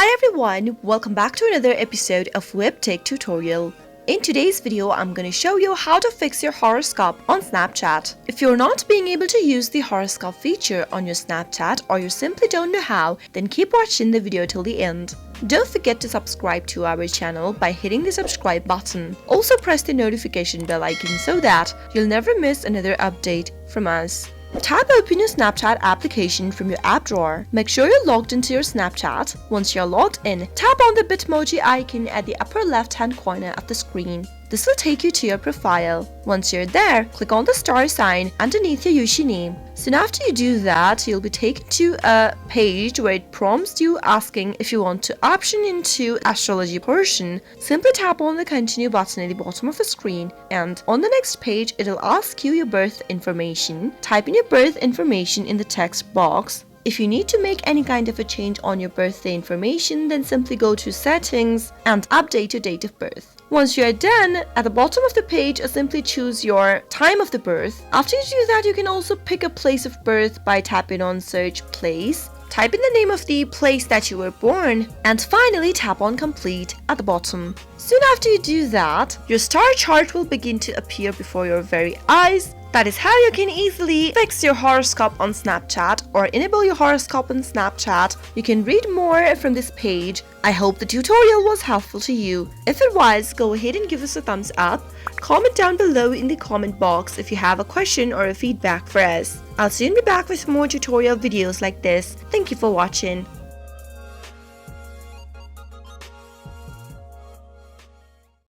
Hi everyone, welcome back to another episode of Webtech Tutorial. In today's video, I'm going to show you how to fix your horoscope on Snapchat. If you're not being able to use the horoscope feature on your Snapchat or you simply don't know how, then keep watching the video till the end. Don't forget to subscribe to our channel by hitting the subscribe button. Also press the notification bell icon so that you'll never miss another update from us. Tap open your Snapchat application from your app drawer. Make sure you're logged into your Snapchat. Once you're logged in, tap on the Bitmoji icon at the upper left-hand corner of the screen. This will take you to your profile. Once you're there, click on the star sign underneath your username. Soon after you do that, you'll be taken to a page where it prompts you asking if you want to option into astrology portion. Simply tap on the continue button at the bottom of the screen, and on the next page, it'll ask you your birth information. Type in your birth information in the text box. If you need to make any kind of a change on your birthday information, then simply go to settings and update your date of birth. Once you are done, at the bottom of the page, simply choose your time of the birth. After you do that, you can also pick a place of birth by tapping on search place. Type in the name of the place that you were born, and finally tap on complete at the bottom. Soon after you do that, your star chart will begin to appear before your very eyes. That is how you can easily fix your horoscope on Snapchat or enable your horoscope on Snapchat. You can read more from this page. I hope the tutorial was helpful to you. If it was, go ahead and give us a thumbs up. Comment down below in the comment box if you have a question or a feedback for us. I'll soon be back with more tutorial videos like this. Thank you for watching.